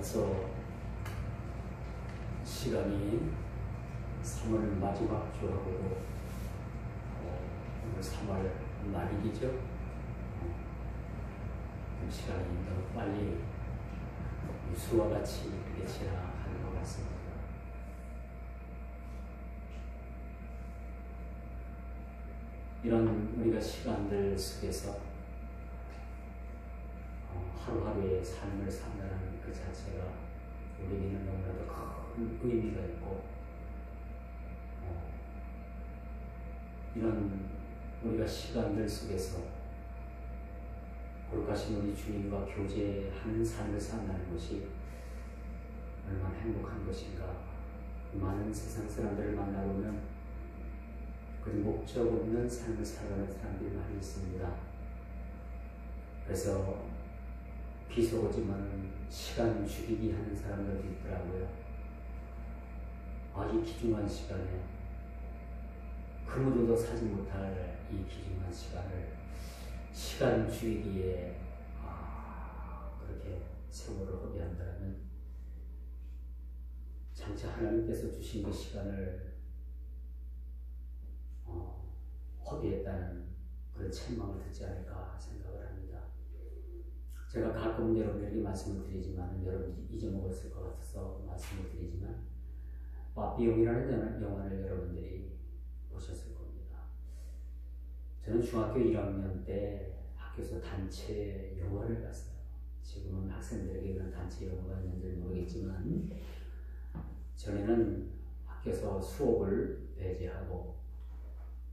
벌써 시간이 3월 마지막 주하고 오늘 3월 말일이죠. 시간이 너무 빨리 유수와 같이 이렇게 지나가는 것 같습니다. 이런 우리가 시간들 속에서 하루하루의 삶을 산다는 그 자체가 우리에게는 너무나도 큰 의미가 있고, 이런 우리가 시간들 속에서 거룩하신 우리 주님과 교제하는 삶을 산다는 것이 얼마나 행복한 것인가. 많은 세상 사람들을 만나보면 그 목적 없는 삶을 살아가는 사람들이 많이 있습니다. 그래서 비속어지만 시간 죽이기 하는 사람들도 있더라고요. 이 귀중한 시간에 그 누구도 사지 못할 이 귀중한 시간을 시간 죽이기에 그렇게 세월을 허비한다면 장차 하나님께서 주신 그 시간을 허비했다는 그런 책망을 듣지 않을까 생각을 합니다. 제가 가끔 여러분에게 말씀을 드리지만 여러분이 잊어먹었을 것 같아서 말씀을 드리지만 빠삐용이라는 영화를 여러분들이 보셨을 겁니다. 저는 중학교 1학년 때 학교에서 단체 영화를 봤어요. 지금은 학생들에게 그런 단체 영화가 있는지 모르겠지만 전에는 학교에서 수업을 배제하고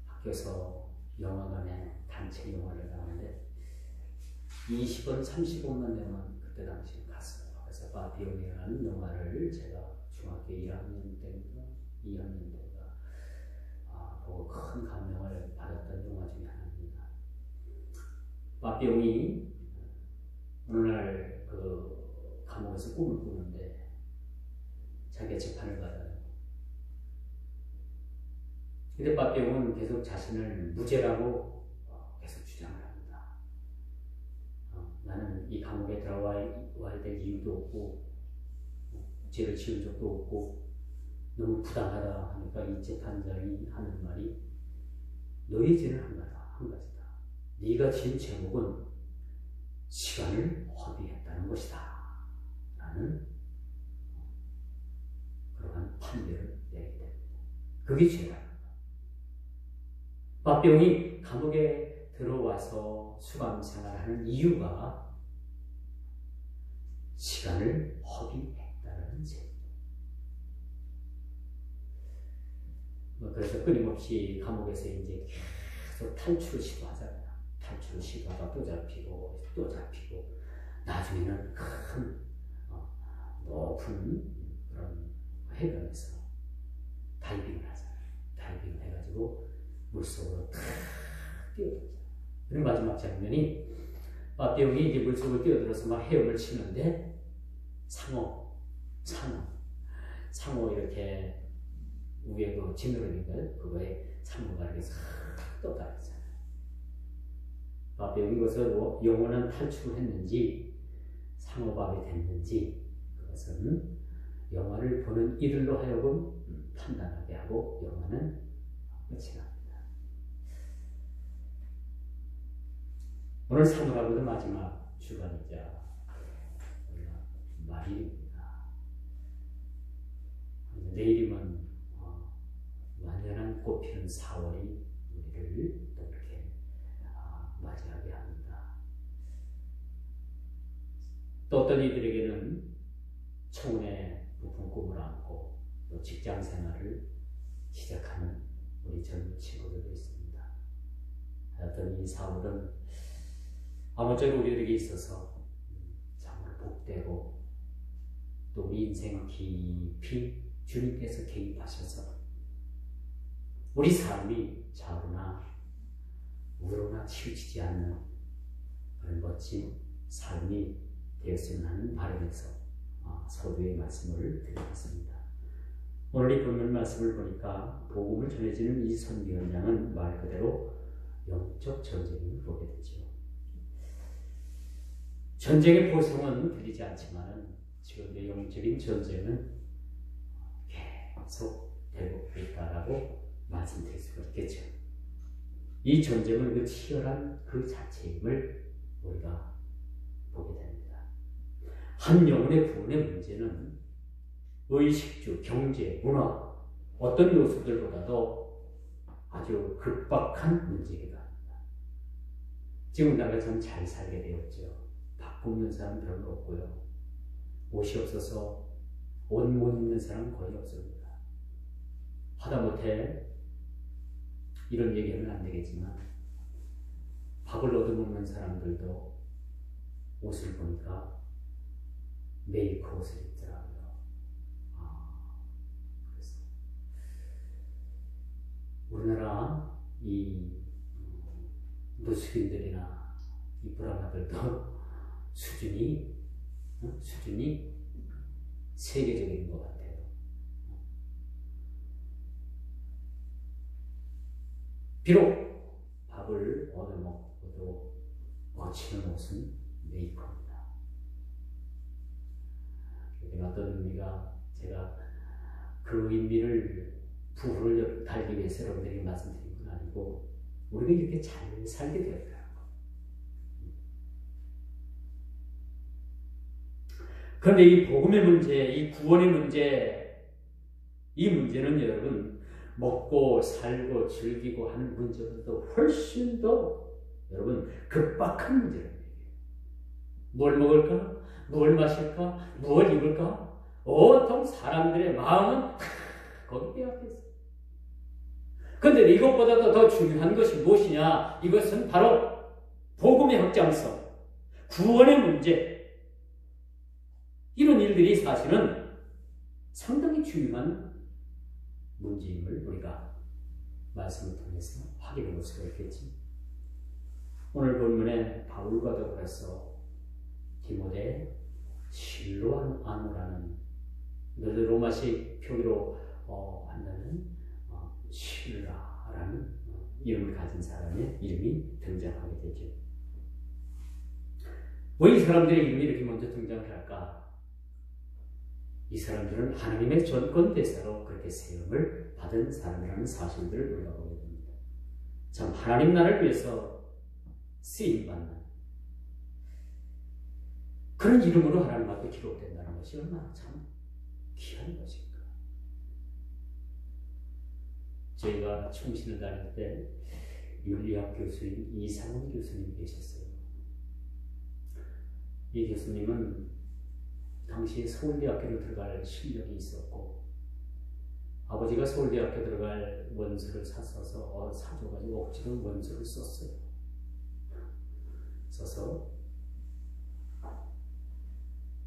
학교에서 영화관에 단체 영화를 나오는데 20원, 30원만 내면 그때 당시에 갔어요. 그래서 바비용이라는 영화를 제가 중학교 1학년 때인가 2학년 때인가 보고 큰 감명을 받았던 영화 중에 하나입니다. 바비용이 어느 날 그 감옥에서 꿈을 꾸는데 자기가 재판을 받아요. 근데 바비용은 계속 자신을 무죄라고 계속 주장을 합니다. 나는 이 감옥에 들어와야 될 이유도 없고 죄를 지은 적도 없고 너무 부당하다 하니까 이 재판장이 하는 말이 너의 죄는 한 가지다. 네가 지은 제목은 시간을 허비했다는 것이다 라는 그러한 판결을 내리게 됩니다. 그게 죄다. 바비용이 감옥에 들어와서 수감 생활하는 이유가 시간을 허비했다는 죄입니다. 그래서 끊임없이 감옥에서 이제 계속 탈출을 시도하잖아요. 탈출을 시도하다 또 잡히고 또 잡히고 나중에는 큰 높은 그런 해변에서 다이빙을 하잖아요. 다이빙을 해가지고 물속으로 탁 뛰어들죠. 그리고 마지막 장면이 바비용이 이제 물속을 뛰어들어서 막 헤엄을 치는데 상어 이렇게 위에 그 지느러미인가 그거에 상어가 이렇게 싹 떠다니잖아요. 바비용이 그것을 영원한 탈출을 했는지 상어밥이 됐는지 그것은 영화를 보는 이들로 하여금 판단하게 하고 영화는 끝이 납니다. 오늘 3월하고도 마지막 주간이자 말일입니다. 내일이면 완전한 꽃피는 4월이 우리를 또 이렇게 맞이하게 합니다. 또 어떤 이들에게는 청혼의 부푼 꿈을 안고 또 직장 생활을 시작하는 우리 젊은 친구들도 있습니다. 하여튼 이 4월은 아무쪼록 우리들에게 있어서 정말 복되고 또 우리 인생 깊이 주님께서 개입하셔서 우리 삶이 좌우나 우로나 치우치지 않는 그런 멋진 삶이 되었으면 하는 바람에서 서두의 말씀을 드리겠습니다. 오늘 이 본문 말씀을 보니까 복음을 전해지는 이 선교연장은 말 그대로 영적 전쟁을 보게 되죠. 전쟁의 보상은 드리지 않지만 지금 영적인 전쟁은 계속 되고 있다라고 말씀드릴 수가 있겠죠. 이 전쟁은 그 치열한 그 자체임을 우리가 보게 됩니다. 한 영혼의 구원의 문제는 의식주, 경제, 문화 어떤 요소들보다도 아주 급박한 문제이기도 합니다. 지금 우리나라가 참 잘 살게 되었죠. 밥 굶는 사람 별로 없고요. 옷이 없어서 옷 못 입는 사람 거의 없습니다. 하다못해 이런 얘기하면 안 되겠지만 밥을 얻어먹는 사람들도 옷을 보니까 메이커 옷을 입더라고요. 그래서 우리나라 이 무슬림들이나 이 브라마들도 수준이 세계적인 것 같아요. 비록 밥을 얻어먹고도 거치는 옷은 메이커입니다. 이게 어떤 의미가, 제가 그 의미를 부후를 달기 위해서 여러분들에게 말씀드린 건 아니고 우리가 이렇게 잘 살게 되었다는 것. 그런데 이 복음의 문제, 이 구원의 문제, 이 문제는 여러분 먹고 살고 즐기고 하는 문제보다도 훨씬 더 여러분 급박한 문제라는 얘기예요. 뭘 먹을까? 뭘 마실까? 무엇 입을까? 온통 사람들의 마음은 거기 빼앗겨 있어요. 그런데 이것보다도 더 중요한 것이 무엇이냐? 이것은 바로 복음의 확장성, 구원의 문제. 이런 일들이 사실은 상당히 중요한 문제임을 우리가 말씀을 통해서 확인해 볼 수가 있겠지. 오늘 본문에 바울과 더불어서 디모데 실로 안오라는 로마식 표기로 한다는 실라라는 이름을 가진 사람의 이름이 등장하게 되죠. 왜 이 사람들의 이름이 이렇게 먼저 등장을 할까? 이 사람들은 하나님의 전권 대사로 그렇게 세움을 받은 사람이라는 사실들을 우리가 보게 됩니다. 참 하나님 나라를 위해서 쓰임받는 그런 이름으로 하나님 앞에 기록된다는 것이 얼마나 참 귀한 것인가. 저희가 총신을 다닐 때 윤리학 교수인 이상훈 교수님이 계셨어요. 이 교수님은 당시에 서울대학교로 들어갈 실력이 있었고 아버지가 서울대학교 들어갈 원서를 사줘가지고 억지로 원서를 썼어요. 써서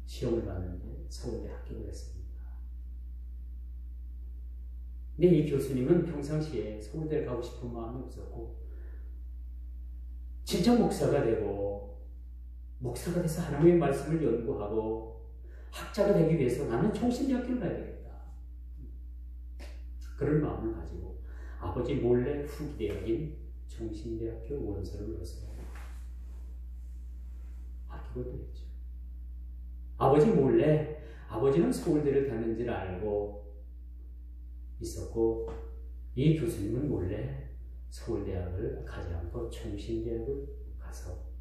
시험을 봤는데 서울대 합격을 했습니다. 근데 이 교수님은 평상시에 서울대를 가고 싶은 마음이 없었고 진짜 목사가 되고 목사가 돼서 하나님의 말씀을 연구하고 학자가 되기 위해서 나는 총신대학교를 가야 되겠다. 그런 마음을 가지고 아버지 몰래 후기대학인 총신대학교 원서를 넣어서 합격을 했죠. 아버지 몰래, 아버지는 서울대를 다는 줄 알고 있었고 이 교수님은 몰래 서울대학을 가지 않고 총신대학을 가서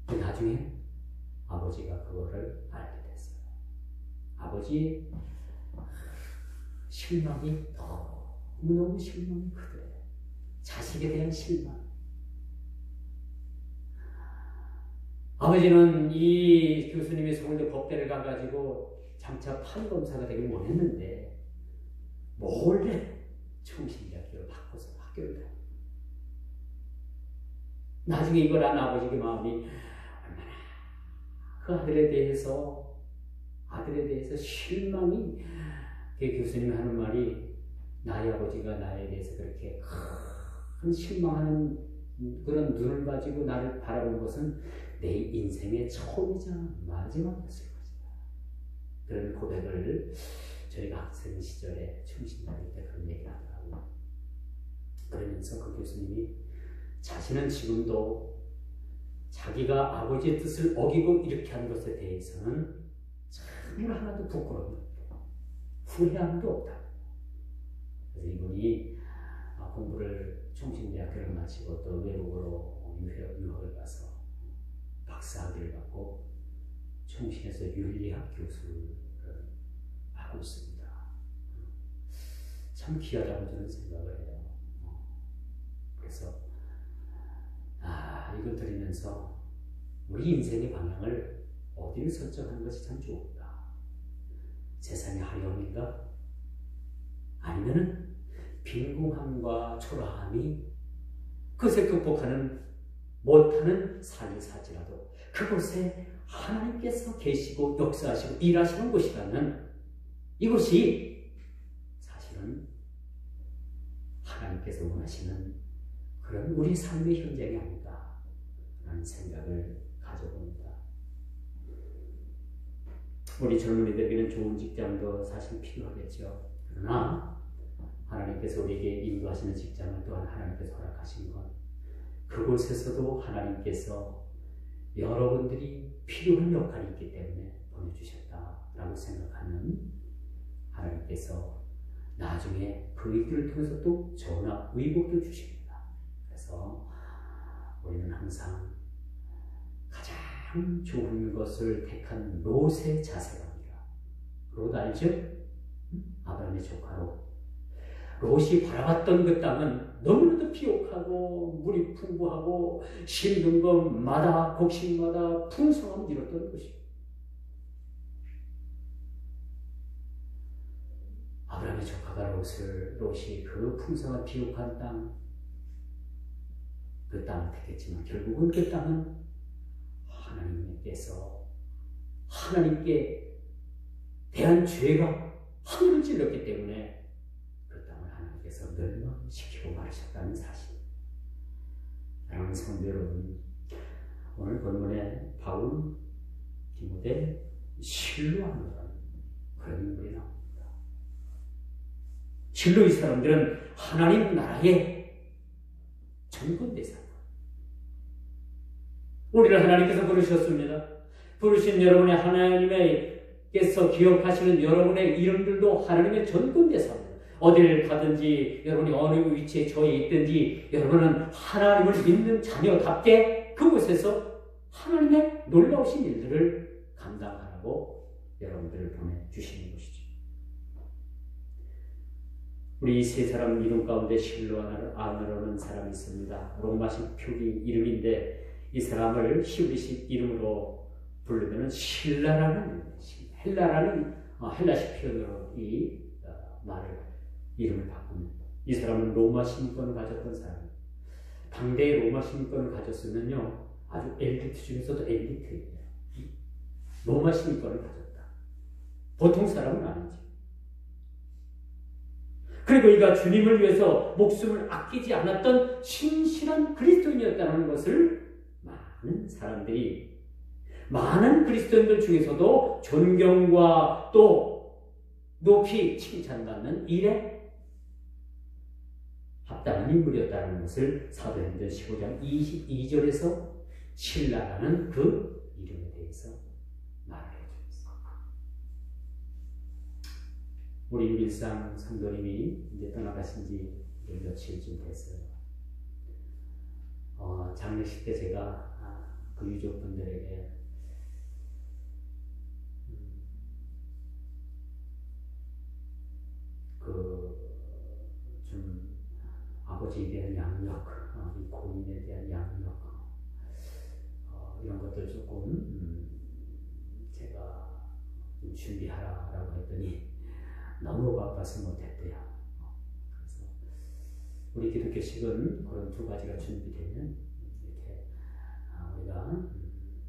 나중에 아버지가 그거를 알게 됐어요. 아버지의 실망이 너무너무 실망이 크더래요. 자식에 대한 실망. 아버지는 이 교수님이 서울대 법대를 가가지고 장차 판검사가 되길 원했는데 몰래 총신대학교를 바꿔서 학교를 가요. 나중에 이걸 안 아버지의 마음이 얼마나 그 아들에 대해서 실망이, 그 교수님이 하는 말이 나의 아버지가 나에 대해서 그렇게 큰 실망하는 그런 눈을 가지고 나를 바라본 것은 내 인생의 처음이자 마지막이었을 것이다. 그런 고백을 저희가 학생 시절에 충신 다닐 때 그런 얘기를 하더라고요. 그러면서 그 교수님이 자신은 지금도 자기가 아버지의 뜻을 어기고 이렇게 한 것에 대해서는 정말 하나도 부끄러움이 없고 후회함도 없다. 그래서 이분이 공부를 총신대학교를 마치고 또 외국으로 유학을 가서 박사학위를 받고 총신에서 윤리학 교수를 하고 있습니다. 참 귀하다고 저는 생각을 해요. 그래서 이걸 들으면서 우리 인생의 방향을 어디를 설정하는 것이 참 좋을까? 세상의 하려움인가? 아니면은 빈궁함과 초라함이 그것을 극복하는 못하는 삶을 살지라도 그곳에 하나님께서 계시고 역사하시고 일하시는 곳이라면 이곳이 사실은 하나님께서 원하시는 그런 우리 삶의 현장이 아닌가 라는 생각을 가져봅니다. 우리 젊은이들에게는 좋은 직장도 사실 필요하겠죠. 그러나 하나님께서 우리에게 인도하시는 직장을 또한 하나님께서 허락하신 건 그곳에서도 하나님께서 여러분들이 필요한 역할이 있기 때문에 보내주셨다라고 생각하면 하나님께서 나중에 그 일들을 통해서 또 전화 의복도 주십니다. 그래서 우리는 항상 가장 좋은 것을 택한 롯의 자세랍니다. 롯 알죠? 아브라함의 조카로. 롯이 바라봤던 그 땅은 너무나도 비옥하고 물이 풍부하고 심는 것마다 곡식마다 풍성함을 이뤘던 것이고 아브라함의 조카가 롯이 그 풍성한 비옥한 땅, 그 땅을 택했지만 결국은 그 땅은 하나님께 대한 죄가 하늘을 찔렀기 때문에 그 땅을 하나님께서 멸망시키고 말으셨다는 사실. 사랑하는 성도 여러분, 오늘 본문에 바울, 디모데, 실로하는 그런 인물이 나옵니다. 실로 이 사람들은 하나님 나라의 전권대상. 우리를 하나님께서 부르셨습니다. 부르신 여러분의 하나님께서 기억하시는 여러분의 이름들도 하나님의 전권대상입니다. 어디를 가든지 여러분이 어느 위치에 처해 있든지 여러분은 하나님을 믿는 자녀답게 그곳에서 하나님의 놀라우신 일들을 감당하라고 여러분들을 보내주시는 것이죠. 우리 세 사람 이름 가운데 실로아나라는 사람이 있습니다. 로마식 표기 이름인데 이 사람을 히브리식 이름으로 부르면 신라라는 헬라식 표현으로 이 이름을 바꿉니다. 이 사람은 로마 시민권을 가졌던 사람입니다. 당대의 로마 시민권을 가졌으면요 아주 엘리트 중에서도 엘리트예요. 로마 시민권을 가졌다. 보통 사람은 아니지. 그리고 이가 주님을 위해서 목숨을 아끼지 않았던 신실한 그리스도인이었다는 것을 많은 그리스도인들 중에서도 존경과 또 높이 칭찬받는 일에 합당한 인물이었다는 것을 사도행전 15장 22절에서 신라라는 그 이름에 대해서 말을 해주셨습니다. 우리 유일상 성도님이 이제 떠나가신 지 며칠쯤 됐어요. 장례식 때 제가 그 유족분들에게 좀 아버지에 대한 양력, 이 고인에 대한 양력 이런 것들 조금 제가 좀 준비하라고 했더니 너무 바빠서 못했대요. 그래서 우리 기독교식은 그런 두 가지가 준비되면 이렇게 우리가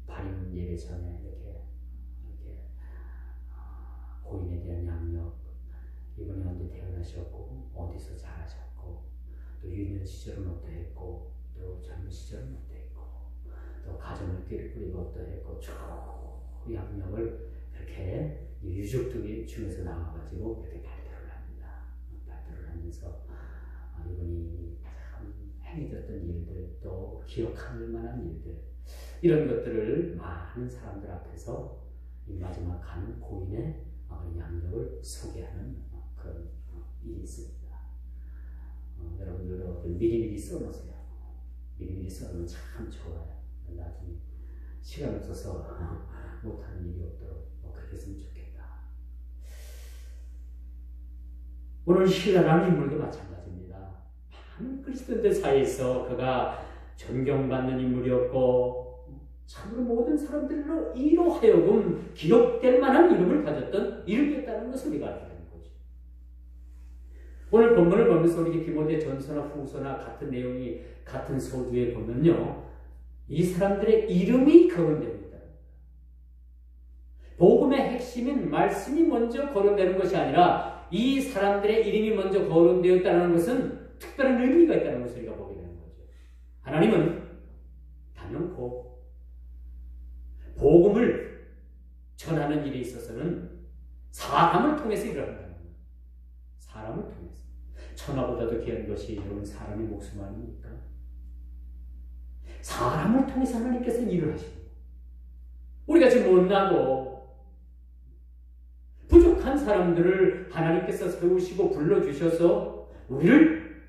발인 예배 전에 이렇게 고인에 대한 양력, 이분이 언제 태어나셨고 어디서 자라셨고 또 유년 시절은 어떠했고 또 젊은 시절은 어떠했고 또 가정을 꾸리고 어떠했고 쭉 양력을 이렇게 유족들 중에서 나와가지고 이렇게 발표를 합니다. 발표를 하면서 이분이 참 행해졌던 일들 또 기억할 만한 일들 이런 것들을 많은 사람들 앞에서 이 마지막 간 고인의 양력을 소개하는 그런 일이 있습니다. 여러분들도 미리미리 써놓으세요. 미리미리 써놓으면 참 좋아요. 나중에 시간 없어서 못하는 일이 없도록 그렇게 했으면 좋겠다. 오늘 힐라라는 인물도 마찬가지입니다. 많은 그리스도인들 사이에서 그가 존경받는 인물이었고 참으로 모든 사람들로 이로 하여금 기억될 만한 이름을 가졌던 이름이었다는 것을 우리가 알게 되는 거죠. 오늘 본문을 보면서 우리 디모데 전서나 후서나 같은 내용이 같은 서두에 보면요, 이 사람들의 이름이 거론됩니다. 복음의 핵심인 말씀이 먼저 거론되는 것이 아니라 이 사람들의 이름이 먼저 거론되었다는 것은 특별한 의미가 있다는 것을 우리가 보게 되는 거죠. 하나님은 단연코 복음을 전하는 일에 있어서는 사람을 통해서 일을 한다는 거예요. 사람을 통해서. 천하보다도 귀한 것이 여러분 사람의 목숨 아닙니까? 사람을 통해서 하나님께서 일을 하시는 거예요. 우리가 지금 못나고 부족한 사람들을 하나님께서 세우시고 불러주셔서 우리를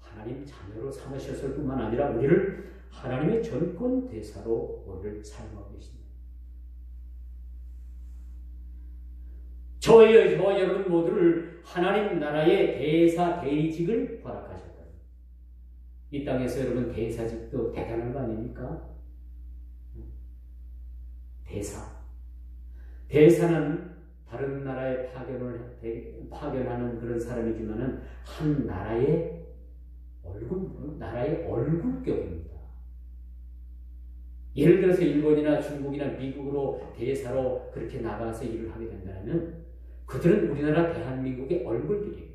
하나님 자녀로 삼으셨을 뿐만 아니라 우리를 하나님의 전권 대사로 우리를 사용하고 계십니다. 저와 여러분 모두를 하나님 나라의 대사 대직을 허락하셨다. 이 땅에서 여러분 대사직도 대단한 거 아닙니까? 대사는 다른 나라에 파견하는 그런 사람이지만은 한 나라의 얼굴격입니다. 예를 들어서 일본이나 중국이나 미국으로 대사로 그렇게 나가서 일을 하게 된다면 그들은 우리나라 대한민국의 얼굴들이에요.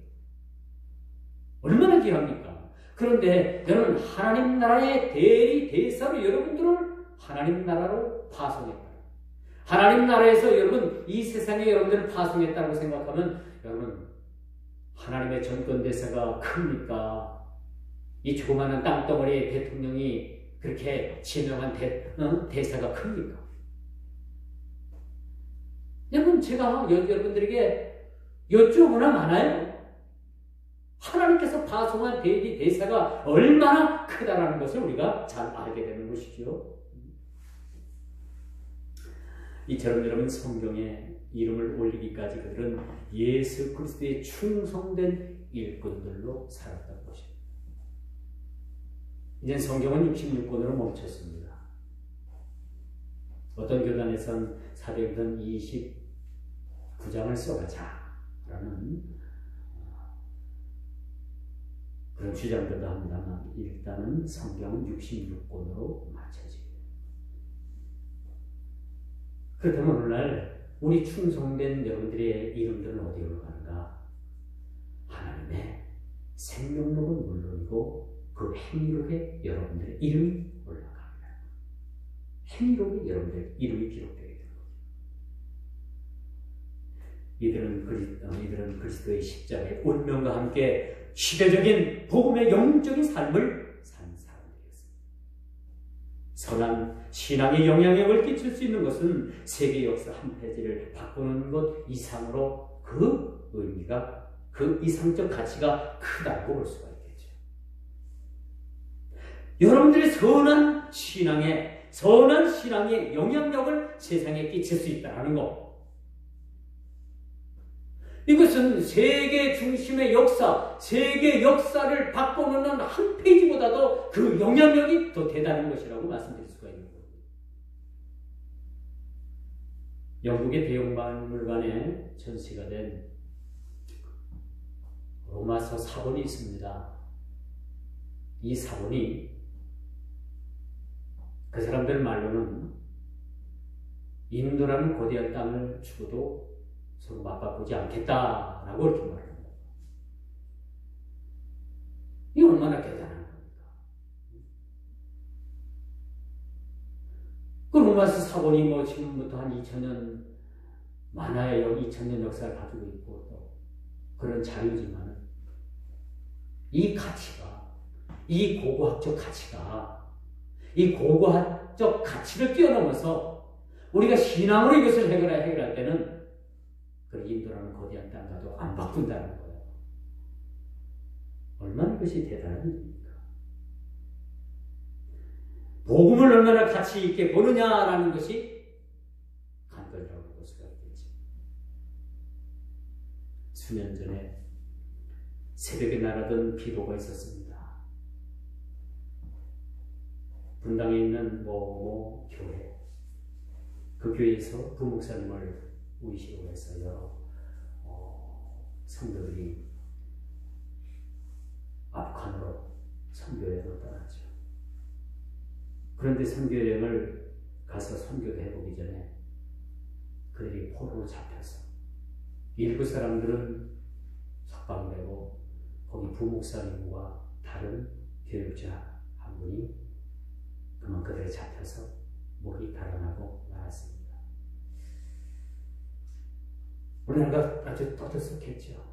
얼마나 귀합니까? 그런데 여러분 하나님 나라의 대사로 여러분들을 하나님 나라로 파송했다. 하나님 나라에서 여러분 이 세상에 여러분들을 파송했다고 생각하면 여러분 하나님의 전권 대사가 큽니까? 이 조그마한 땅덩어리의 대통령이 그렇게 지명한 대사가 큽니까? 여러분 제가 여러분들에게 여쭈거나 많아요. 하나님께서 파송한 대사가 얼마나 크다라는 것을 우리가 잘 알게 되는 것이죠. 이처럼 여러분 성경에 이름을 올리기까지 그들은 예수 그리스도의 충성된 일꾼들로 살았다는 것입니다. 이제 성경은 66권으로 멈췄습니다. 어떤 교단에선 사도행전 29장을 써가자라는 그런 주장들도 합니다만 일단은 성경은 66권으로 맞춰집니다. 그렇다면 오늘날 우리 충성된 여러분들의 이름들은 어디로 가는가? 하나님의 생명록은 물론이고 그 행위록에 여러분들의 이름이 올라갑니다. 행위록에 여러분들의 이름이 기록되게 되는 거죠. 이들은 그리스도의 십자가의 운명과 함께 시대적인 복음의 영적인 삶을 산 사람들이었습니다. 선한 신앙의 영향력을 끼칠 수 있는 것은 세계 역사 한 페이지를 바꾸는 것 이상으로 그 의미가, 그 이상적 가치가 크다고 볼 수가 있겠죠. 여러분들의 선한 신앙의 영향력을 세상에 끼칠 수 있다는 것. 이것은 세계 중심의 역사, 세계 역사를 바꿔놓는 한 페이지보다도 그 영향력이 더 대단한 것이라고 말씀드릴 수가 있는 겁니다. 영국의 대형박물관에 전시가 된 로마서 사본이 있습니다. 이 사본이 그 사람들 말로는 인도라는 거대한 땅을 주고도 서로 맞바꾸지 않겠다라고 이렇게 말합니다. 이게 얼마나 대단한 겁니까? 그 로마서 사본이 지금부터 한 2000년, 많아야 2000년 역사를 가지고 있고 또 그런 자료지만 이 가치가, 이 고고학적 가치가, 이 고고한 세상적 가치를 뛰어넘어서 우리가 신앙으로 이것을 해결할 때는 그 인도라는 거대한 땅과도 안 바꾼다는 거예요. 얼마나 이것이 대단한 일입니까? 복음을 얼마나 가치 있게 보느냐라는 것이 관건이라고 볼 수가 있겠죠. 수년 전에 새벽에 날아든 비도가 있었습니다. 분당에 있는 교회, 그 교회에서 부목사님을 우이시로 해서 여러 성도들이 아프간으로 선교여행을 떠났죠. 그런데 선교여행을 가서 선교를 해보기 전에 그들이 포로로 잡혀서 일부 사람들은 석방되고 거기 부목사님과 다른 교육자 한 분이 그만 그들에 잡혀서 목이 달아나고 말았습니다. 우리나라가 아주 떠들썩했죠.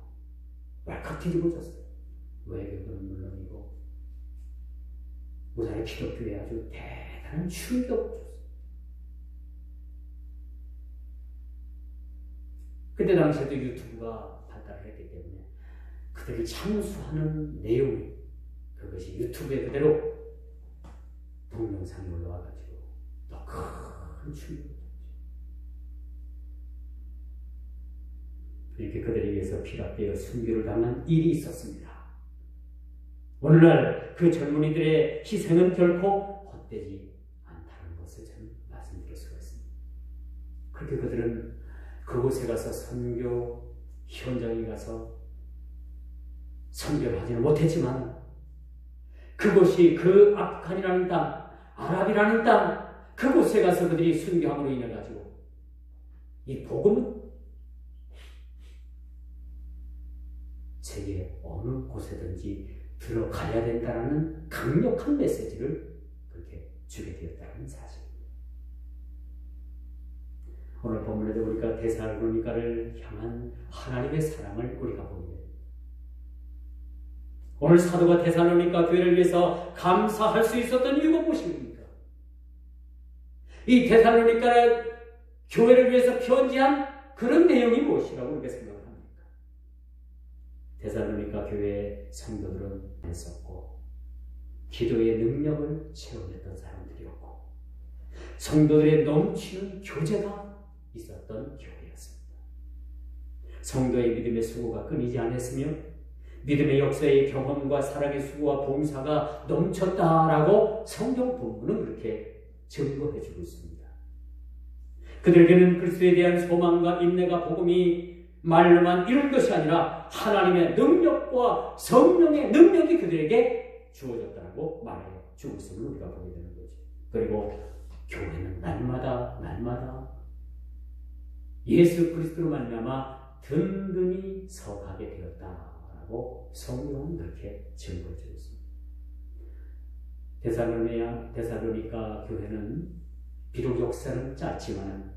왈칵 뒤집어졌어요. 외교는 물론이고 우리나라 기독교에 아주 대단한 충격을 줬어요. 그때 당시에도 유튜브가 발달했기 때문에 그들을 참수하는 내용이 그것이 유튜브에 그대로 동영상이 올라와가지고 더 큰 충격을 줬죠. 이렇게 그들에 의해서 피랍되어 순교를 당한 일이 있었습니다. 오늘날 그 젊은이들의 희생은 결코 헛되지 않다는 것을 저는 말씀드릴 수가 있습니다. 그렇게 그들은 그곳에 가서 선교 현장에 가서 선교를 하지는 못했지만 그곳이 그 아프간이라는 땅, 아랍이라는 땅, 그곳에 가서 그들이 순교함으로 인해 가지고 이 복음은 세계 어느 곳에든지 들어가야 된다는 강력한 메시지를 그렇게 주게 되었다는 사실입니다. 오늘 본문에도 우리가 데살로니가를 향한 하나님의 사랑을 우리가 보게 됩니다. 오늘 사도가 데살로니가 교회를 위해서 감사할 수 있었던 이유가 무엇입니까? 이 데살로니가 교회를 위해서 편지한 그런 내용이 무엇이라고 우리가 생각합니까? 데살로니가 교회의 성도들은 했었고 기도의 능력을 체험했던 사람들이었고 성도들의 넘치는 교제가 있었던 교회였습니다. 성도의 믿음의 수고가 끊이지 않았으며 믿음의 역사의 경험과 사랑의 수고와 봉사가 넘쳤다라고 성경 본문은 그렇게 증거해주고 있습니다. 그들에게는 그리스도에 대한 소망과 인내가 복음이 말로만 이룬 것이 아니라 하나님의 능력과 성령의 능력이 그들에게 주어졌다고 말해주고 있음을 우리가 보게 되는 거죠. 그리고 교회는 날마다 예수 그리스도로 말미암아 든든히 서가게 되었다라고 성경은 그렇게 증거해주고 있습니다. 데살로니가 교회는 비록 역사는 짧지만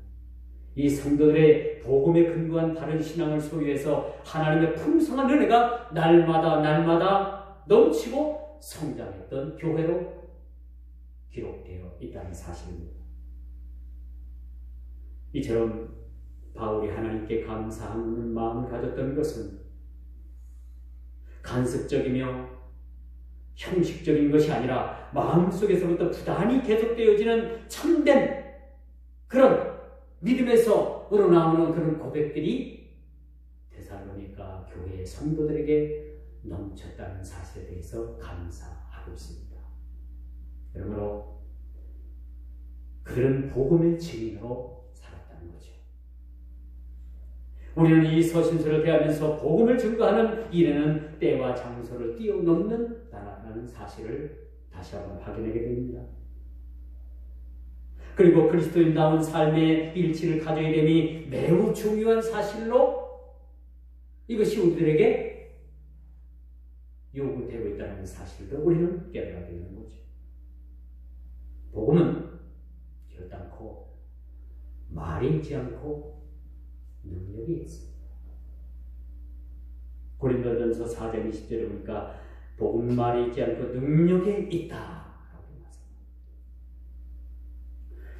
이 성도들의 복음에 근거한 다른 신앙을 소유해서 하나님의 풍성한 은혜가 날마다 넘치고 성장했던 교회로 기록되어 있다는 사실입니다. 이처럼 바울이 하나님께 감사하는 마음을 가졌던 것은 간섭적이며 형식적인 것이 아니라 마음속에서부터 부단히 계속되어지는 참된 그런 믿음에서 우러나오는 그런 고백들이 데살로니가 교회의 성도들에게 넘쳤다는 사실에 대해서 감사하고 있습니다. 그러므로 그들은 복음의 증인으로 살았다는 거죠. 우리는 이 서신서를 대하면서 복음을 증거하는 일에는 때와 장소를 뛰어넘는다는 사실을 다시 한번 확인하게 됩니다. 그리고 그리스도인다운 삶의 일치를 가져야 됨이 매우 중요한 사실로 이것이 우리들에게 요구되고 있다는 사실도 우리는 깨달아야 되는 거죠. 복음은 결단코 말이 있지 않고 능력이 있습니다. 고린도전서 4장 20절에 보니까 복음 말이 있지 않고 능력이 있다.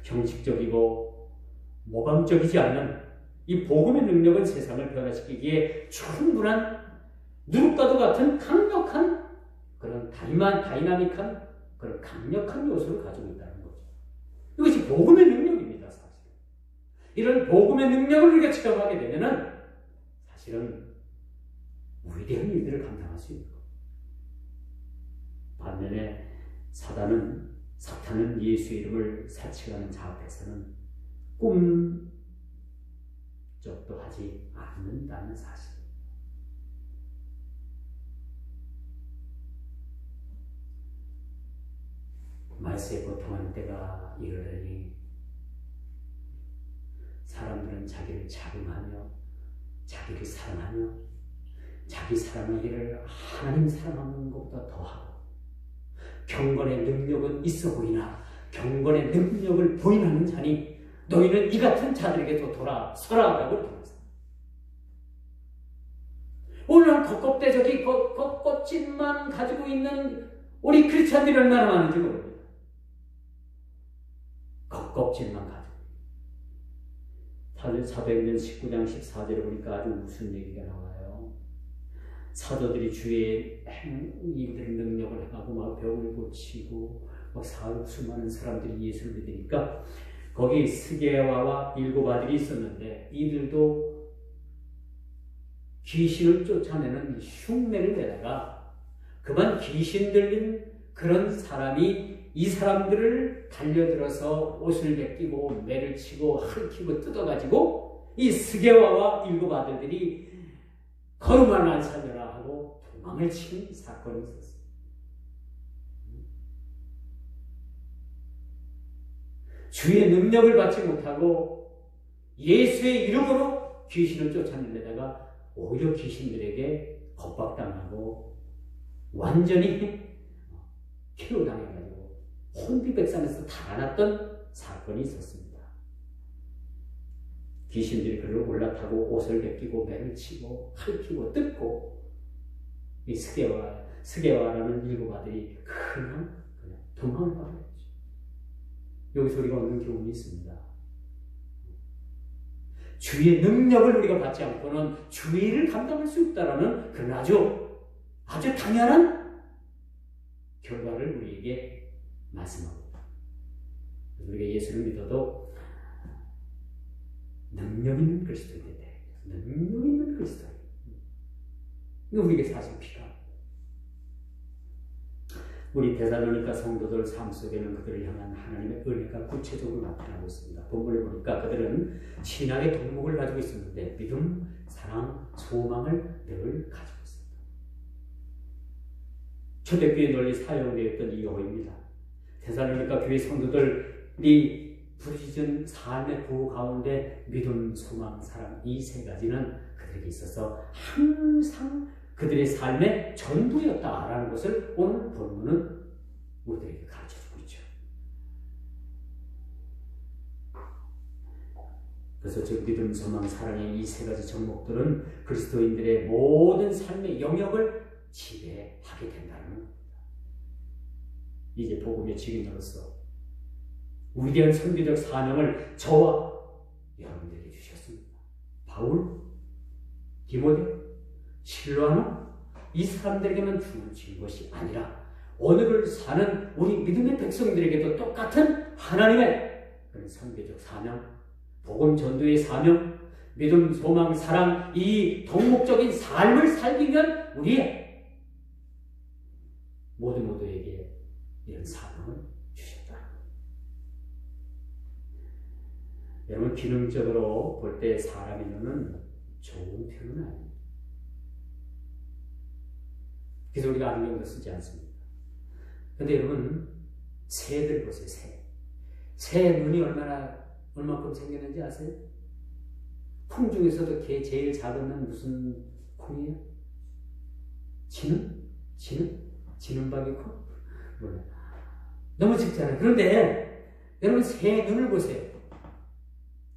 형식적이고 모방적이지 않는 이 복음의 능력은 세상을 변화시키기에 충분한 누룩과도 같은 강력한 그런 다이나믹한 그런 강력한 요소를 가지고 있다는 거죠. 이것이 복음의 능력입니다, 사실. 이런 복음의 능력을 우리가 체험하게 되면은 사실은 위대한 일들을 감당할 수 있는 거예요. 반면에 사탄은 예수의 이름을 사칭하는 자 앞에서는 꿈쩍도 하지 않는다는 사실. 말세에 고통하는 때가 이르려니 사람들은 자기를 자긍하며 자기를 사랑하며 자기 사랑하기를 하나님 사랑하는 것보다 더하고 경건의 능력은 있어 보이나 경건의 능력을 부인하는 자니 너희는 이 같은 자들에게도 돌아서라라고 이렇게 말합니다. 오늘은 겉껍데적이 겉껍질만 가지고 있는 우리 크리스찬들이 얼마나 많은지 모릅니다. 겉껍질만 가지고. 사도행전 19장 14절에 보니까 아주 무슨 얘기가 나와요. 사도들이 주의 일들의 능력을 행하고 막 병을 고치고 막 수많은 사람들이 예수를 믿으니까 거기 스게와와 7 아들이 있었는데 이들도 귀신을 쫓아내는 흉내를 내다가 그만 귀신 들린 그런 사람이 이 사람들을 달려들어서 옷을 벗기고 매를 치고 핥히고 뜯어가지고 이 스게와와 7 아들들이 거룩한 날 살려라 하고 도망을 치는 사건이 있었어요. 주의 능력을 받지 못하고 예수의 이름으로 귀신을 쫓아낸 데다가 오히려 귀신들에게 겁박당하고 완전히 키로당해가지고 혼비백산에서 달아났던 사건이 있었습니다. 귀신들이 그를 올라타고 옷을 벗기고 매를 치고 핥히고 뜯고 이 스게와라는 7 아들이 그냥 도망을 가버렸죠. 여기서 우리가 얻는 교훈이 있습니다. 주의 능력을 우리가 받지 않고는 주의를 감당할 수 없다라는 그런 아주 당연한 결과를 우리에게 말씀합니다. 우리가 예수를 믿어도 능력 있는 그리스도인이 돼. 능력 있는 그리스도인. 이거 우리에게 사실 필요합니다. 우리 데살로니가 성도들 삶 속에는 그들을 향한 하나님의 은혜가 구체적으로 나타나고 있습니다. 본문에 보니까 그들은 신앙의 덕목을 가지고 있었는데 믿음, 사랑, 소망을 늘 가지고 있습니다. 초대교회 널리 사용되었던 이 용어입니다. 데살로니가 교회 성도들이 부르짖은 삶의 구호 가운데 믿음, 소망, 사랑 이 3가지는 그들에게 있어서 항상 그들의 삶의 전부였다라는 것을 오늘 본문은 우리들에게 가르쳐주고 있죠. 그래서 즉 믿음, 소망, 사랑의 이 3가지 정목들은 그리스도인들의 모든 삶의 영역을 지배하게 된다는 겁니다. 이제 복음의 증인으로서 위대한 선교적 사명을 저와 여러분들에게 주셨습니다. 바울, 디모데, 실로아는 이 사람들에게만 주어진 것이 아니라 오늘을 사는 우리 믿음의 백성들에게도 똑같은 하나님의 그런 선교적 사명, 복음 전도의 사명, 믿음, 소망, 사랑 이 덕목적인 삶을 살기면 우리의 모두에게 이런 사명을 주셨다. 여러분 기능적으로 볼 때 사람의 눈은 좋은 표현은 아닙니다. 그래서 우리가 안경도 쓰지 않습니다. 근데 여러분 새들 보세요. 새 눈이 얼마큼 생겼는지 아세요? 콩 중에서도 걔 제일 작은 건 무슨 콩이에요? 지눈박이 콩? 몰라요. 너무 작잖아요. 그런데 여러분 새 눈을 보세요.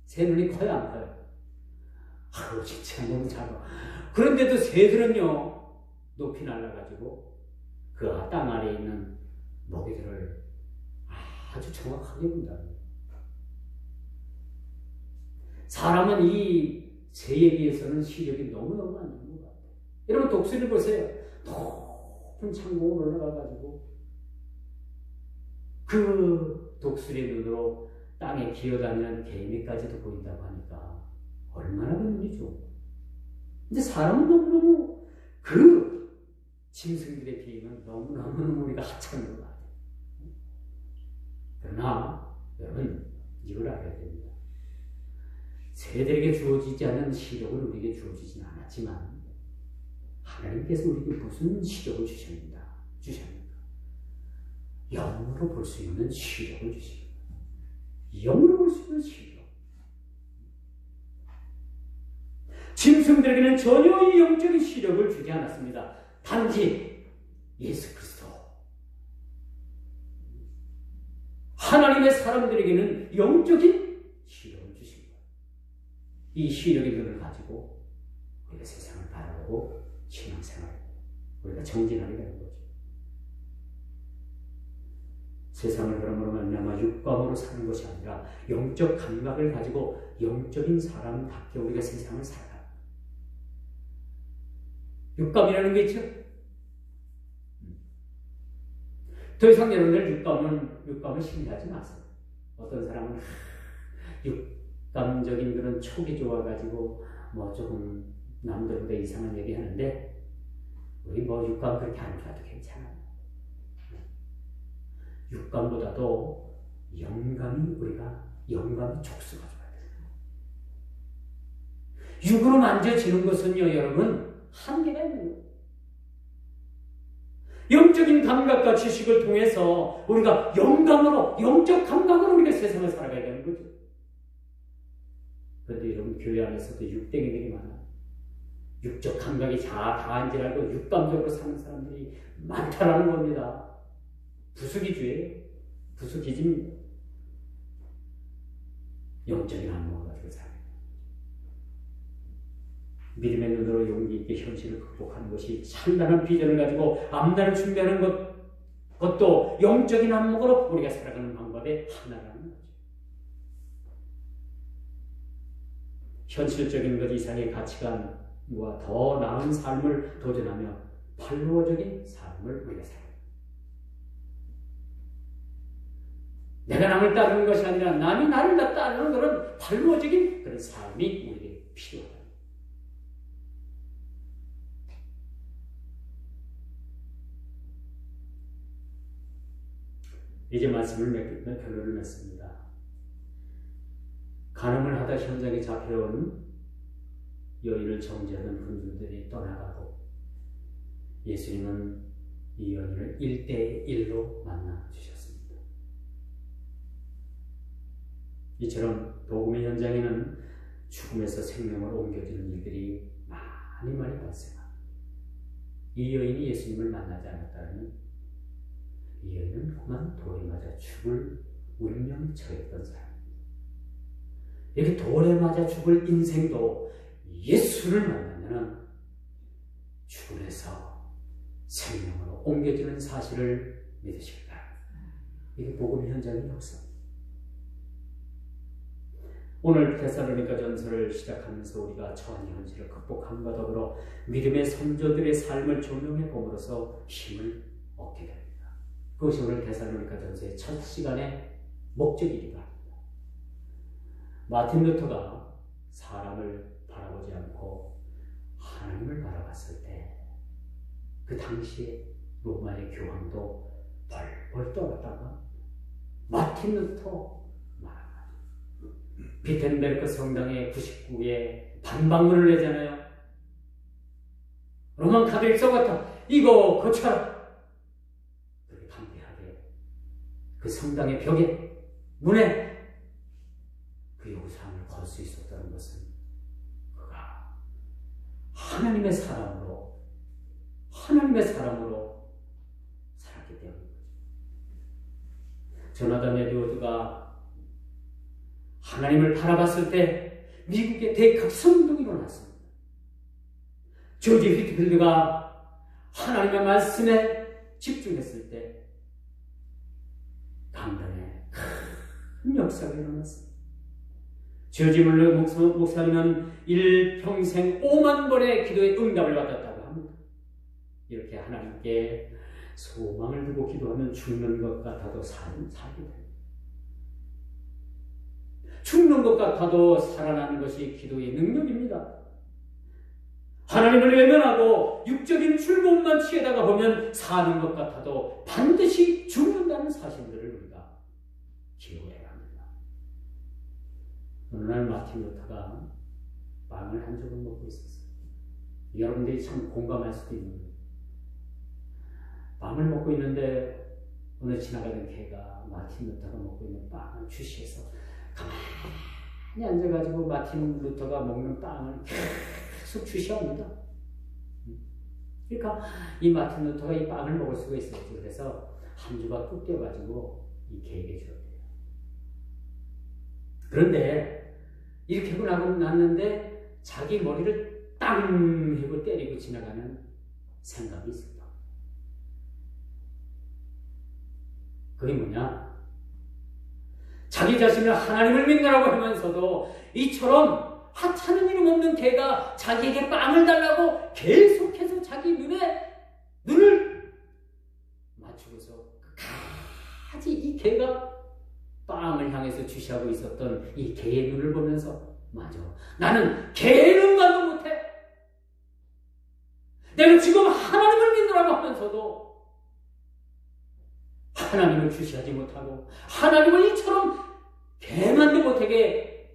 새 눈이 커요, 안 커요? 아유, 진짜 너무 작아. 그런데도 새들은요, 높이 날아가지고 그 땅 아래에 있는 먹이들을 아주 정확하게 본답니다. 사람은 이 새에 비해서는 시력이 너무너무 안 좋은 것 같아요. 여러분 독수리를 보세요. 높은 창공을 올라가가지고 그 독수리 눈으로 땅에 기어다니는 개미까지도 보인다고 하니까 얼마나 그 눈이 좋은가. 근데 사람은 너무너무 그 짐승들에 비하면 너무너무 우리가 하찮은 것 같아요. 그러나 여러분 이걸 알아야 됩니다. 새들에게 주어지지 않은 시력은 우리에게 주어지지는 않았지만 하나님께서 우리에게 무슨 시력을 주십니까? 영으로 볼 수 있는 시력을 주십니다. 영으로 볼 수 있는 시력. 짐승들에게는 전혀 이 영적인 시력을 주지 않았습니다. 단지 예수 그리스도 하나님의 사람들에게는 영적인 시력을 주십니다. 이 시력의 눈을 가지고 우리가 세상을 바라보고 신앙생활 우리가 정진하게 되는 거죠. 세상을 그러므로 말미암아 육감으로 사는 것이 아니라 영적 감각을 가지고 영적인 사람답게 우리가 세상을 살아가는 거예요. 육감이라는 게 있죠. 더 이상 여러분들 육감을 신뢰하지 마세요. 어떤 사람은 육감적인 그런 촉이 좋아가지고 뭐 조금 남들보다 이상한 얘기 하는데 우리 뭐 육감 그렇게 안 좋아도 괜찮아요. 육감보다도 영감이 촉수가 좋아야 돼요. 육으로 만져지는 것은요, 여러분, 한계가 있는 거예요. 영적인 감각과 지식을 통해서 우리가 영감으로, 영적 감각으로 우리가 세상을 살아가야 되는 거죠. 그런데 여러분, 교회 안에서도 육땡이들이 많아요. 육적 감각이 다한 줄 알고 육감적으로 사는 사람들이 많다라는 겁니다. 부수기주예요. 부수기집니다. 영적인 안목을 가지고 살아요. 믿음의 눈으로 용기 있게 현실을 극복하는 것이 찬란한 비전을 가지고 앞날을 준비하는 것도 영적인 안목으로 우리가 살아가는 방법의 하나라는 거죠. 현실적인 것 이상의 가치관과 더 나은 삶을 도전하며 팔로워적인 삶을 우리가 살아요. 내가 남을 따르는 것이 아니라 남이 나를 따르는 그런 팔로워적인 그런 삶이 우리에게 필요하다. 이제 말씀을 결론을 맺습니다. 간음을 하다 현장에 잡혀온 여인을 정죄하는 분들이 떠나가고 예수님은 이 여인을 1대1로 만나주셨습니다. 이처럼 복음의 현장에는 죽음에서 생명으로 옮겨지는 일들이 많이 발생합니다. 이 여인이 예수님을 만나지 않았다면 이 여인은 그만 돌에 맞아 죽을 운명에 처했던 사람입니다. 이렇게 돌에 맞아 죽을 인생도 예수를 만나면 죽음에서 생명으로 옮겨지는 사실을 믿으시기 바랍니다. 이게 복음 현장의 역사입니다. 오늘 데살로니가 전서를 시작하면서 우리가 처한 현실을 극복함과 더불어 믿음의 선조들의 삶을 조명해 봄으로써 힘을 얻게 됩니다. 그것이 오늘 데살로니가 전서의 첫 시간의 목적이기도 합니다. 마틴 루터가 사람을 바라보지 않고 하나님을 바라봤을 때 그 당시에 로마의 교황도 벌벌 떨었다가 마틴 루터 말합니다. 비텐베르크 성당의 99에 반박문을 내잖아요. 로만 카톨릭 써봤다. 이거 고쳐라. 그렇게 강대하게 그 성당의 벽에 문에 그 요구사항을 걸 수 있었다는 것은 그가 하나님의 사람으로 살았기 때문입니다. 조나단 에드워드가 하나님을 바라봤을 때 미국의 대각성운동이 일어났습니다. 조지 휘트필드가 하나님의 말씀에 집중했을 때 강단에 큰 역사가 일어났습니다. 조지 뮬러 목사님은 일평생 5만 번의 기도에 응답을 받았다고 합니다. 이렇게 하나님께 소망을 두고 기도하면 죽는 것 같아도 살게 됩니다. 죽는 것 같아도 살아나는 것이 기도의 능력입니다. 하나님을 외면하고 육적인 즐거움만 취하다가 보면 사는 것 같아도 반드시 죽는다는 사실들을 우리가 기억해야 합니다. 어느 날 마틴 루터가 빵을 한 조각 먹고 있었어요. 여러분들이 참 공감할 수도 있는 거예요. 빵을 먹고 있는데 어느 지나가던 개가 마틴 루터가 먹고 있는 빵을 주시해서 가만히 앉아가지고 마틴 루터가 먹는 빵을 계속 주시합니다. 그러니까 이 마틴 루터가 이 빵을 먹을 수가 있었죠. 그래서 한 조각 뚝 떼어가지고 이 개에게 주었대요. 그런데 이렇게 하고 났는데 자기 머리를 땅 하고 때리고 지나가는 생각이 있었다. 그게 뭐냐? 자기 자신을 하나님을 믿느라고 하면서도 이처럼 하찮은 이름 없는 개가 자기에게 빵을 달라고 계속해서 자기 눈을 맞추고서 끝까지 이 개가 빵을 향해서 주시하고 있었던 이 개의 눈을 보면서 맞아, 나는 개의 눈만도 못해. 내가 지금 하나님을 믿느라고 하면서도 하나님을 주시하지 못하고 하나님을 이처럼 개만도 못하게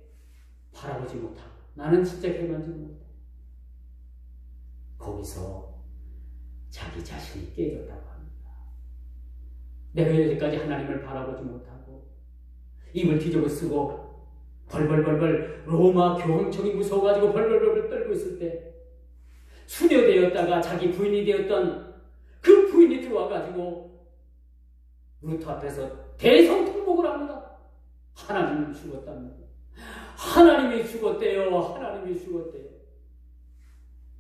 바라보지 못하고 나는 진짜 개만지 못해. 거기서 자기 자신이 깨졌다고 합니다. 내가 여기까지 하나님을 바라보지 못하고 입을 뒤집어 쓰고 벌벌벌벌 로마 교황청이 무서워가지고 벌벌벌벌 떨고 있을 때 수녀되었다가 자기 부인이 되었던 그 부인이 들어와가지고 루터 앞에서 대성통곡을 합니다. 하나님이 죽었답니다. 하나님이 죽었대요. 하나님이 죽었대요.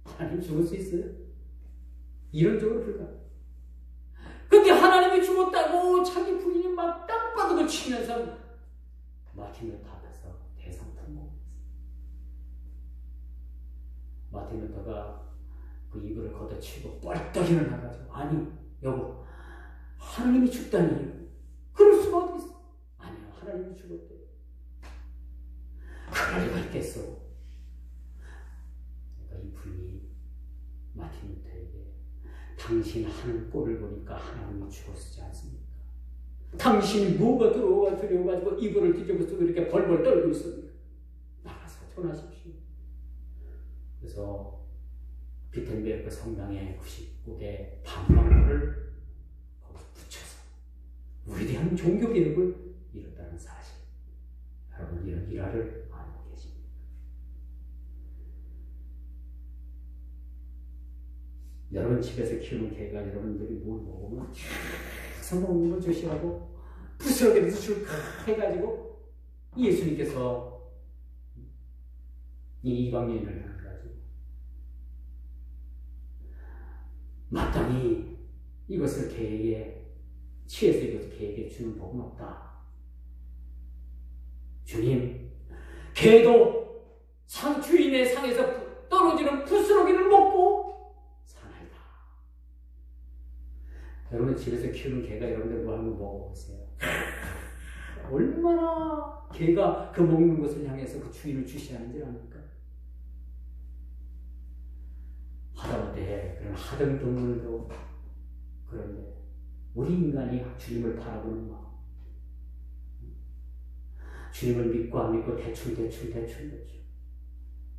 하나님 죽을 수 있어요? 이론적으로 불가능해요. 근데 하나님이 죽었다고 자기 부인이 막 땅바닥을 치면서 마틴 루터 앞에서 대성통곡을 했어요. 마틴 루터가 그 이불을 걷어치고 뻘떡 일어나가지고 아니 여보 하나님이 죽다니 그럴 수가 어디 있어? 아니요, 하나님이 죽었대. 그럴 리가 있겠어. 그러니까 이 부인이 마틴 루터에게 당신 하는 꼴을 보니까 하나님이 죽었지 않습니까? 당신이 뭐가 들어와가지고 이불을 뒤집어 쓰고 이렇게 벌벌 떨고 있습니까? 나가서 전하십시오. 그래서 비텐베르크 성당의 99개 방망이를 붙여서 위대한 종교개혁을 이뤘다는 사실. 여러분 이런 일화를 알고 계십니까? 여러분 집에서 키우는 개가 여러분들이 뭘 먹으면 계속 먹는 걸 조심하고 부스러기에서 줄 해가지고 예수님께서 이 이방인을 해가지고 마땅히 이것을 개에게 취해서 이것을 개에게 주는 복은 없다. 주님, 개도 주인의 상에서 떨어지는 부스러기를 먹고 사나이다. 여러분 집에서 키우는 개가 여러분들 뭐 한번 먹어보세요. 얼마나 개가 그 먹는 것을 향해서 그 주인을 주시하는지 압니까? 하다못해 그런 하등 동물도 그런데 우리 인간이 주님을 바라보는 마음, 주님을 믿고 안 믿고 대충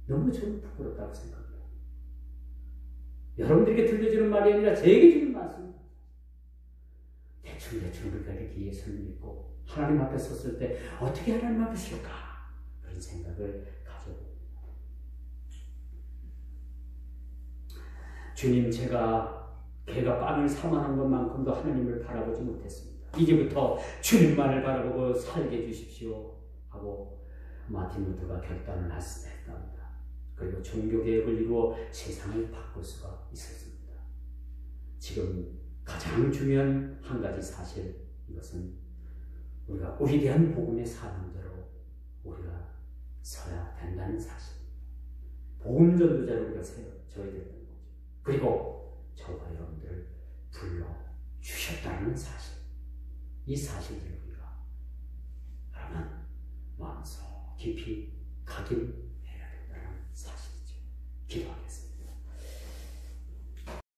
너무 저는 부끄럽다고 생각해요. 여러분들에게 들려주는 말이 아니라 제게 주는 말씀입니다. 대충 우리가 이렇게 예수를 믿고 하나님 앞에 섰을 때 어떻게 하나님 앞에 설까? 그런 생각을 가져봅니다. 주님, 개가 빵을 사모하는 것만큼도 하나님을 바라보지 못했습니다. 이제부터 주님만을 바라보고 살게 해주십시오 하고 마틴 루터가 결단을 했답니다. 그리고 종교개혁을 이루어 세상을 바꿀 수가 있었습니다. 지금 가장 중요한 한 가지 사실, 이것은 우리가 우리 대한 복음의 사명대로 우리가 서야 된다는 사실. 복음 전도자로 우리가 세워져야 된다는 거죠. 그리고 저와 여러분들을 불러주셨다는 사실. 이 사실들을 우리가 그러면 마음속 깊이 각인